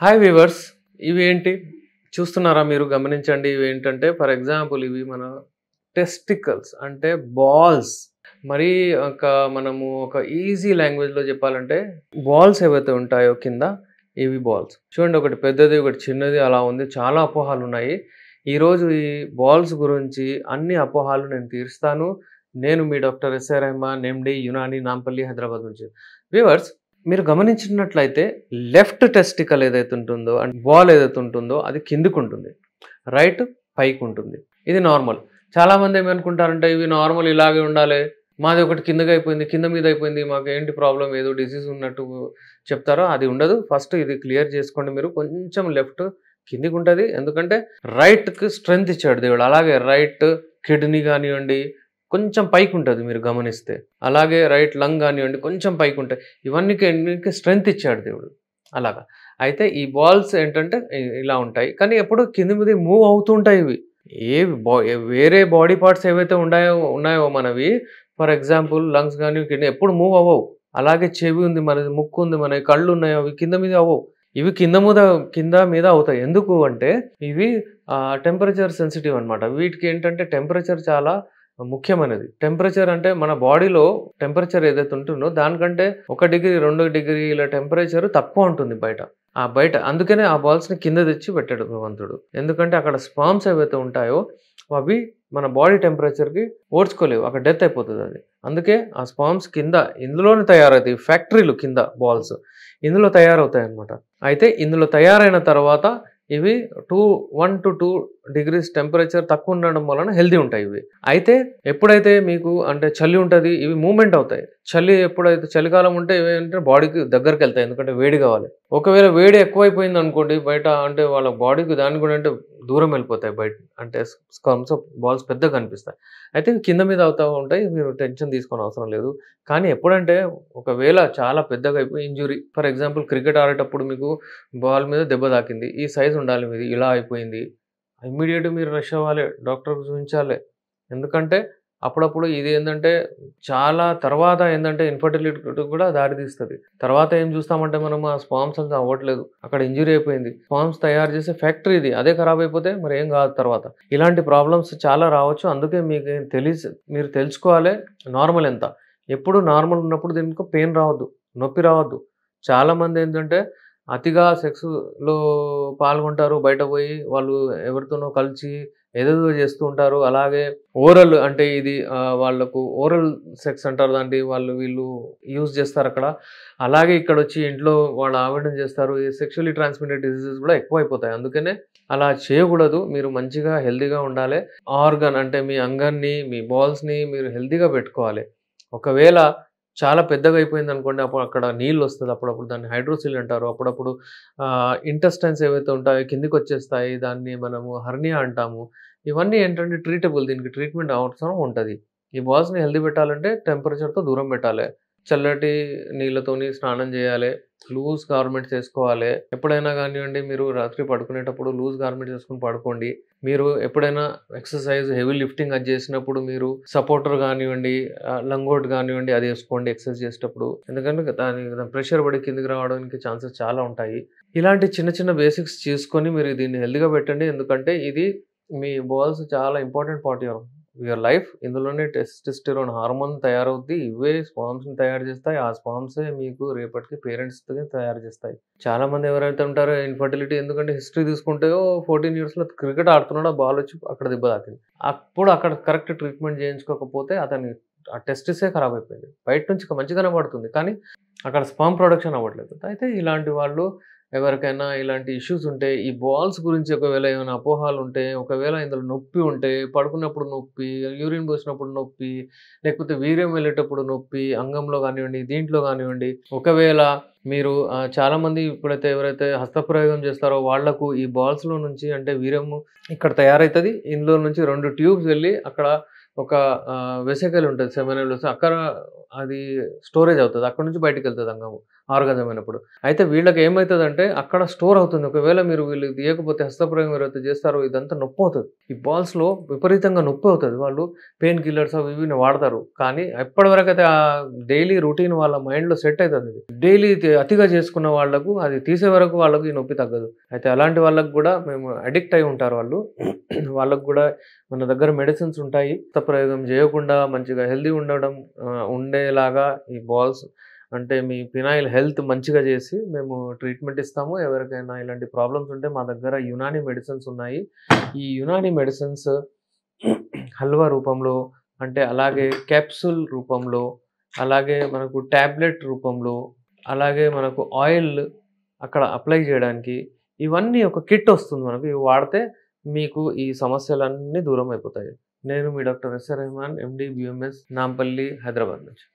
Hi weavers, ఇవేంటి చూస్తున్నారా? మీరు గమనించండి. ఇవేంటంటే ఫర్ ఎగ్జాంపుల్ ఇవి మన టెస్టికల్స్ అంటే బాల్స్. మరి ఒక మనము ఒక ఈజీ లాంగ్వేజ్లో చెప్పాలంటే బాల్స్ ఏవైతే ఉంటాయో కింద, ఇవి బాల్స్. చూడండి, ఒకటి పెద్దది ఒకటి చిన్నది అలా ఉంది. చాలా అపోహాలు ఉన్నాయి. ఈరోజు ఈ బాల్స్ గురించి అన్ని అపోహాలు నేను తీరుస్తాను. నేను మీ డాక్టర్ ఎస్ఏ రెహమాన్, ఎండి, యునాని, నాంపల్లి, హైదరాబాద్ నుంచి. వ్యూవర్స్, మీరు గమనించినట్లయితే లెఫ్ట్ టెస్టికల్ ఏదైతే ఉంటుందో అండ్ బాల్ ఏదైతే ఉంటుందో అది కిందికి ఉంటుంది, రైట్ పైకి ఉంటుంది. ఇది నార్మల్. చాలామంది ఏమనుకుంటారంటే ఇవి నార్మల్ ఇలాగే ఉండాలి, మాది ఒకటి కిందకి అయిపోయింది, కింద మీద అయిపోయింది, మాకు ఏంటి ప్రాబ్లం, ఏదో డిసీజ్ ఉన్నట్టు చెప్తారో. అది ఉండదు. ఫస్ట్ ఇది క్లియర్ చేసుకోండి. మీరు కొంచెం లెఫ్ట్ కిందికి ఉంటుంది, ఎందుకంటే రైట్కి స్ట్రెంగ్త్ ఇచ్చాడు దేవుడు. అలాగే రైట్ కిడ్నీ కానివ్వండి కొంచెం పైకి ఉంటుంది మీరు గమనిస్తే. అలాగే రైట్ లంగ్ కానివ్వండి కొంచెం పైకి ఉంటాయి. ఇవన్నీ స్ట్రెంగ్త్ ఇచ్చాడు దేవుడు. అలాగా అయితే ఈ బాల్స్ ఏంటంటే ఇలా ఉంటాయి, కానీ ఎప్పుడు కింది మీద మూవ్ అవుతూ ఉంటాయి. ఇవి వేరే బాడీ పార్ట్స్ ఏవైతే ఉన్నాయో మనవి, ఫర్ ఎగ్జాంపుల్ లంగ్స్ కానీ కిడ్నీ ఎప్పుడు మూవ్ అవ్వవు. అలాగే చెవి ఉంది మనది, ముక్కు ఉంది మనవి, కళ్ళు ఉన్నాయి, అవి కింద మీద అవ్వవు. ఇవి కింద మీద అవుతాయి. ఎందుకు అంటే ఇవి టెంపరేచర్ సెన్సిటివ్ అనమాట. వీటికి ఏంటంటే టెంపరేచర్ చాలా ముఖ్యమైనది. టెంపరేచర్ అంటే మన బాడీలో టెంపరేచర్ ఏదైతే ఉంటుందో దానికంటే 1 డిగ్రీ 2 డిగ్రీల టెంపరేచర్ తక్కువ ఉంటుంది బయట. అందుకనే ఆ బాల్స్ని కింద తెచ్చి పెట్టాడు భగవంతుడు. ఎందుకంటే అక్కడ స్పామ్స్ ఏవైతే ఉంటాయో అవి మన బాడీ టెంపరేచర్కి ఓడ్చుకోలేవు, అక్కడ డెత్ అయిపోతుంది అది. అందుకే ఆ స్పామ్స్ కింద ఇందులోనే తయారవుతాయి. ఫ్యాక్టరీలు కింద బాల్స్ ఇందులో తయారవుతాయి అన్నమాట. అయితే ఇందులో తయారైన తర్వాత ఇవి 1 to 2 degrees టెంపరేచర్ తక్కువ ఉండడం వలన హెల్దీ ఉంటాయి ఇవి. అయితే ఎప్పుడైతే మీకు అంటే చలి ఉంటుంది, ఇవి మూమెంట్ అవుతాయి. ఎప్పుడైతే చలికాలం ఉంటే ఇవేంటే బాడీకి దగ్గరికి వెళ్తాయి, ఎందుకంటే వేడి కావాలి. ఒకవేళ వేడి ఎక్కువైపోయింది అనుకోండి బయట, అంటే వాళ్ళ బాడీకి దానికి కూడా అంటే దూరం వెళ్ళిపోతాయి బయట, అంటే బాల్స్ పెద్దగా కనిపిస్తాయి. అయితే కింద మీద అవుతూ ఉంటాయి. మీరు టెన్షన్ తీసుకొని అవసరం లేదు. కానీ ఎప్పుడంటే ఒకవేళ చాలా పెద్దగా అయిపోయి ఇంజురీ, ఫర్ ఎగ్జాంపుల్ క్రికెట్ ఆడేటప్పుడు మీకు బాల్ మీద దెబ్బ తాకింది, ఈ సైజ్ ఉండాలి మీది, ఇలా అయిపోయింది, ఇమ్మీడియట్గా మీరు రష్ అవ్వాలి, డాక్టర్కి చూపించాలి. ఎందుకంటే అప్పుడప్పుడు ఇది ఏంటంటే చాలా తర్వాత ఏంటంటే ఇన్ఫర్టిలిటీ కూడా దారితీస్తుంది. తర్వాత ఏం చూస్తామంటే మనం ఆ స్పామ్స్ అంతా అవ్వట్లేదు, అక్కడ ఇంజురీ అయిపోయింది. స్పామ్స్ తయారు చేసే ఫ్యాక్టరీ ఇది, అదే ఖరాబ్ అయిపోతే మరి ఏం కాదు తర్వాత. ఇలాంటి ప్రాబ్లమ్స్ చాలా రావచ్చు. అందుకే మీకు మీరు తెలుసుకోవాలి నార్మల్ ఎంత. ఎప్పుడు నార్మల్ ఉన్నప్పుడు దీనికి పెయిన్ రావద్దు, నొప్పి రావద్దు. చాలామంది ఏంటంటే అతిగా సెక్స్లో పాల్గొంటారు, బయట పోయి వాళ్ళు ఎవరితోనో కలిసి ఏదేదో చేస్తూ ఉంటారు. అలాగే ఓరల్ అంటే ఇది వాళ్ళకు ఓరల్ సెక్స్ అంటారు, దాంట్లో వీళ్ళు యూజ్ చేస్తారు అక్కడ. అలాగే ఇక్కడ వచ్చి ఇంట్లో వాళ్ళు ఆవిడం చేస్తారు. ఈ సెక్షువల్లీ ట్రాన్స్మిటెడ్ డిసీజెస్ కూడా ఎక్కువ అయిపోతాయి. అందుకనే అలా చేయకూడదు. మీరు మంచిగా హెల్తీగా ఉండాలి. ఆర్గన్ అంటే మీ అంగాన్ని, మీ బాల్స్ని మీరు హెల్తీగా పెట్టుకోవాలి. ఒకవేళ చాలా పెద్దగా అయిపోయింది అనుకోండి, అప్పుడు అక్కడ నీళ్ళు వస్తుంది. అప్పుడప్పుడు దాన్ని హైడ్రోసిల్ అంటారు. అప్పుడప్పుడు ఇంటెస్టైన్స్ ఏవైతే ఉంటాయో కిందికి వచ్చేస్తాయి, దాన్ని మనము హర్నియా అంటాము. ఇవన్నీ ఏంటంటే ట్రీటబుల్, దీనికి ట్రీట్మెంట్ అవసరం ఉంటుంది. ఈ బాల్స్ని హెల్దీ పెట్టాలంటే టెంపరేచర్తో దూరం పెట్టాలి, చల్లటి నీళ్ళతోని స్నానం చేయాలి, లూజ్ గార్మెంట్స్ వేసుకోవాలి. ఎప్పుడైనా కానివ్వండి మీరు రాత్రి పడుకునేటప్పుడు లూజ్ గార్మెంట్స్ వేసుకుని పడుకోండి. మీరు ఎప్పుడైనా ఎక్సర్సైజ్ హెవీ లిఫ్టింగ్ అది చేసినప్పుడు మీరు సపోర్టర్ కానివ్వండి, లంగోట్ కానివ్వండి అది వేసుకోండి ఎక్సర్సైజ్ చేసేటప్పుడు. ఎందుకంటే దాని ప్రెషర్ పడి కిందికి రావడానికి ఛాన్సెస్ చాలా ఉంటాయి. ఇలాంటి చిన్న చిన్న బేసిక్స్ చేసుకొని మీరు దీన్ని హెల్దీగా పెట్టండి. ఎందుకంటే ఇది మీ బాల్స్ చాలా ఇంపార్టెంట్ పార్ట్ యువర్ లైఫ్. ఇందులోనే టెస్టోస్టెరాన్ హార్మోన్ తయారవుద్ది. ఇవే స్పామ్స్ని తయారు చేస్తాయి. ఆ స్పామ్సే మీకు రేపటికి పేరెంట్స్ని తయారు చేస్తాయి. చాలా మంది ఎవరైతే ఉంటారో ఇన్ఫర్టిలిటీ, ఎందుకంటే హిస్టరీ తీసుకుంటే 14 yearsలో క్రికెట్ ఆడుతున్నాడు, ఆ బాల్ వచ్చి అక్కడ దెబ్బ తాకింది. అప్పుడు అక్కడ కరెక్ట్ ట్రీట్మెంట్ చేయించుకోకపోతే అతని ఆ టెస్టిసే ఖరాబ్ అయిపోయింది. బయట నుంచి మంచిగానే పడుతుంది, కానీ అక్కడ స్పామ్ ప్రొడక్షన్ అవ్వట్లేదు. అయితే ఇలాంటి వాళ్ళు ఎవరికైనా ఇలాంటి ఇష్యూస్ ఉంటే, ఈ బాల్స్ గురించి ఒకవేళ ఏమైనా అపోహాలు ఉంటే, ఒకవేళ ఇందులో నొప్పి ఉంటే, పడుకున్నప్పుడు నొప్పి, యూరిన్ పోసినప్పుడు నొప్పి, లేకపోతే వీర్యం వెళ్ళేటప్పుడు నొప్పి, అంగంలో కానివ్వండి, దీంట్లో కానివ్వండి, ఒకవేళ మీరు చాలామంది ఇప్పుడైతే ఎవరైతే హస్తప్రయోగం చేస్తారో వాళ్లకు ఈ బాల్స్లో నుంచి అంటే వీర్యము ఇక్కడ తయారవుతుంది. ఇందులో నుంచి 2 ట్యూబ్స్ వెళ్ళి అక్కడ ఒక వెసికల్ ఉంటది సెమినల్ వెసికల్ అక్కడ అది స్టోరేజ్ అవుతది. అక్కడి నుంచి బయటికెళ్తది అంగము ఆర్గాజం అయినప్పుడు. అయితే వీళ్ళకి ఏమైతదంటే అక్కడ స్టోర్ అవుతుంది. ఒకవేళ మీరు వీళ్ళకి తీయకపోతే హస్తప్రయోగం ఎవరైతే చేస్తారో ఇదంతా నొప్పవుతది. ఈ బాల్స్‌లో విపరీతంగా నొప్పవుతది. వాళ్ళు పెయిన్ కిల్లర్స్ అవి ఇవి వాడతారు. కానీ ఎప్పటివరకైతే డైలీ రొటీన్ వాళ్ళ మైండ్‌లో సెట్ అయితదిది. డైలీ అతిగా చేసుకున్న వాళ్ళకు అది తీసే వరకు వాళ్ళకి ఈ నొప్పి తగ్గదు. అయితే అలాంటి వాళ్ళకి గూడా మేము అడిక్ట్ అయి ఉంటారు వాళ్ళు. వాళ్ళకి గూడా మన దగ్గర మెడిసిన్స్ ఉంటాయి. ప్రయోగం చేయకుండా మంచిగా హెల్తీ ఉండేలాగా ఈ బాల్స్ అంటే మీ ఫినాయిల్ హెల్త్ మంచిగా చేసి మేము ట్రీట్మెంట్ ఇస్తాము. ఎవరికైనా ఇలాంటి ప్రాబ్లమ్స్ ఉంటే మా దగ్గర యునాని మెడిసిన్స్ ఉన్నాయి. ఈ యునాని మెడిసిన్స్ హల్వా రూపంలో అంటే అలాగే క్యాప్సూల్ రూపంలో, అలాగే మనకు టాబ్లెట్ రూపంలో, అలాగే మనకు ఆయిల్ అక్కడ అప్లై చేయడానికి ఇవన్నీ ఒక కిట్ వస్తుంది మనకు. ఇవి వాడితే మీకు ఈ సమస్యలన్నీ దూరం అయిపోతాయి. నేను మీ డాక్టర్ ఎస్ఆర్ రెహమాన్ ఎండి బిఎంఎస్ నాంపల్లి హైదరాబాద్ నుంచి.